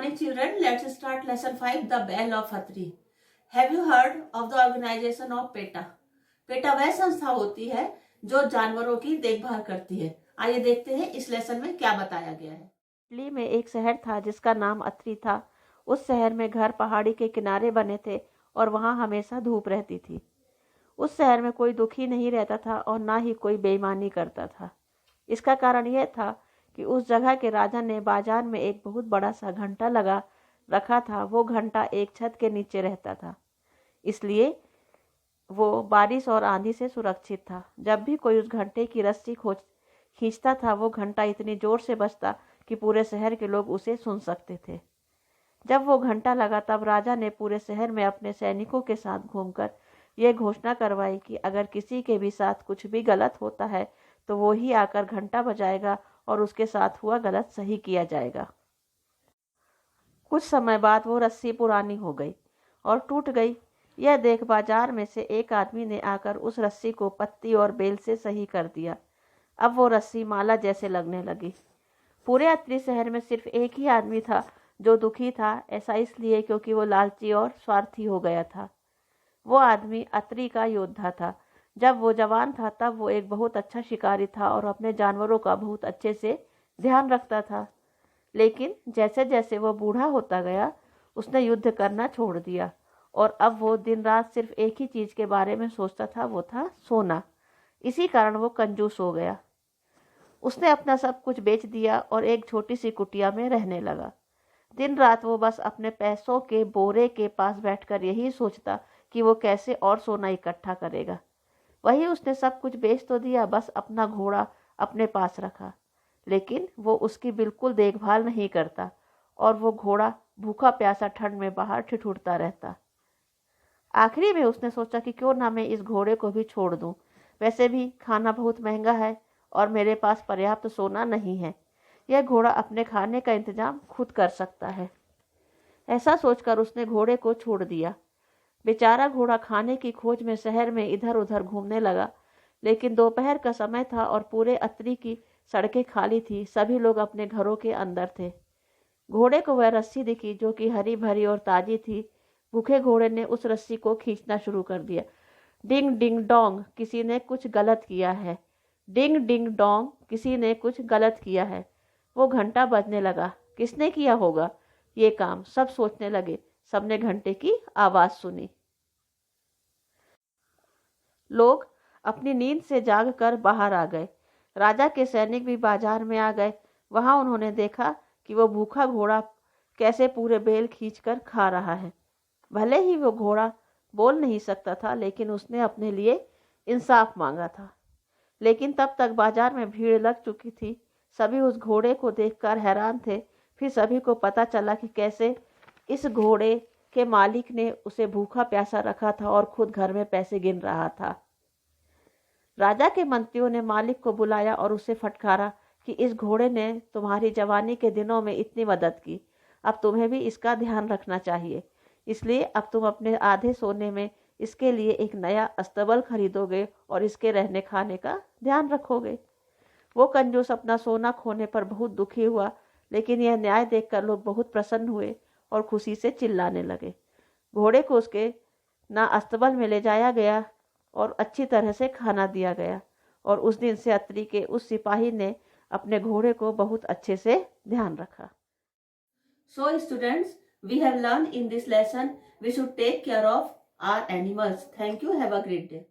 morning, children. Let's start lesson 5, The Bell of Atri. Have you heard of the organization of PETA? PETA वह संस्था होती है जो जानवरों की देखभाल करती है। आइए देखते हैं इस लेसन में क्या बताया गया है। इटली में एक शहर था जिसका नाम अत्री था। उस शहर में घर पहाड़ी के किनारे बने थे और वहाँ हमेशा धूप रहती थी। उस शहर में कोई दुखी नहीं रहता था और ना ही कोई बेईमानी करता था। इसका कारण यह था कि उस जगह के राजा ने बाजार में एक बहुत बड़ा सा घंटा लगा रखा था। वो घंटा एक छत के नीचे रहता था, इसलिए वो बारिश और आंधी से सुरक्षित था। जब भी कोई उस घंटे की रस्सी खींचता था, वो घंटा इतनी जोर से बजता कि पूरे शहर के लोग उसे सुन सकते थे। जब वो घंटा लगा तब राजा ने पूरे शहर में अपने सैनिकों के साथ घूमकर ये घोषणा करवाई कि अगर किसी के भी साथ कुछ भी गलत होता है तो वो ही आकर घंटा बजाएगा और उसके साथ हुआ गलत सही किया जाएगा। कुछ समय बाद वो रस्सी पुरानी हो गई और टूट गई। यह देख बाजार में से एक आदमी ने आकर उस रस्सी को पत्ती और बेल से सही कर दिया। अब वो रस्सी माला जैसे लगने लगी। पूरे अत्रि शहर में सिर्फ एक ही आदमी था जो दुखी था। ऐसा इसलिए क्योंकि वो लालची और स्वार्थी हो गया था। वो आदमी अत्रि का योद्धा था। जब वो जवान था तब वो एक बहुत अच्छा शिकारी था और अपने जानवरों का बहुत अच्छे से ध्यान रखता था। लेकिन जैसे जैसे वो बूढ़ा होता गया, उसने युद्ध करना छोड़ दिया और अब वो दिन रात सिर्फ एक ही चीज़ के बारे में सोचता था, वो था सोना। इसी कारण वो कंजूस हो गया। उसने अपना सब कुछ बेच दिया और एक छोटी सी कुटिया में रहने लगा। दिन रात वो बस अपने पैसों के बोरे के पास बैठकर यही सोचता कि वो कैसे और सोना इकट्ठा करेगा। वही उसने सब कुछ बेच तो दिया, बस अपना घोड़ा अपने पास रखा, लेकिन वो उसकी बिल्कुल देखभाल नहीं करता और वो घोड़ा भूखा प्यासा ठंड में बाहर ठिठुरता रहता। आखिरी में उसने सोचा कि क्यों ना मैं इस घोड़े को भी छोड़ दूं। वैसे भी खाना बहुत महंगा है और मेरे पास पर्याप्त सोना नहीं है। यह घोड़ा अपने खाने का इंतजाम खुद कर सकता है। ऐसा सोचकर उसने घोड़े को छोड़ दिया। बेचारा घोड़ा खाने की खोज में शहर में इधर उधर घूमने लगा। लेकिन दोपहर का समय था और पूरे अत्रि की सड़कें खाली थी। सभी लोग अपने घरों के अंदर थे। घोड़े को वह रस्सी दिखी जो कि हरी भरी और ताजी थी। भूखे घोड़े ने उस रस्सी को खींचना शुरू कर दिया। डिंग डिंग डोंग, किसी ने कुछ गलत किया है। डिंग डिंग डोंग, किसी ने कुछ गलत किया है। वो घंटा बजने लगा। किसने किया होगा ये काम? सब सोचने लगे। सबने घंटे की आवाज सुनी। लोग अपनी नींद से जागकर बाहर आ गए। राजा के सैनिक भी बाजार में आ गए। वहां उन्होंने देखा कि वो भूखा घोड़ा कैसे पूरे बेल खींचकर खा रहा है। भले ही वो घोड़ा बोल नहीं सकता था, लेकिन उसने अपने लिए इंसाफ मांगा था। लेकिन तब तक बाजार में भीड़ लग चुकी थी। सभी उस घोड़े को देखकर हैरान थे। फिर सभी को पता चला कि कैसे इस घोड़े के मालिक ने उसे भूखा प्यासा रखा था और खुद घर में पैसे गिन रहा था। राजा के मंत्रियों ने मालिक को बुलाया और उसे फटकारा कि इस घोड़े ने तुम्हारी जवानी के दिनों में इतनी मदद की, अब तुम्हें भी इसका ध्यान रखना चाहिए। इसलिए अब तुम अपने आधे सोने में इसके लिए एक नया अस्तबल खरीदोगे और इसके रहने खाने का ध्यान रखोगे। वो कंजूस अपना सोना खोने पर बहुत दुखी हुआ, लेकिन यह न्याय देखकर लोग बहुत प्रसन्न हुए और खुशी से चिल्लाने लगे। घोड़े को उसके ना अस्तबल में ले जाया गया और अच्छी तरह से खाना दिया गया और उस दिन से अत्रि के उस सिपाही ने अपने घोड़े को बहुत अच्छे से ध्यान रखा। So students, we have learned in this lesson we should take care of our animals. Thank you. Have a great day.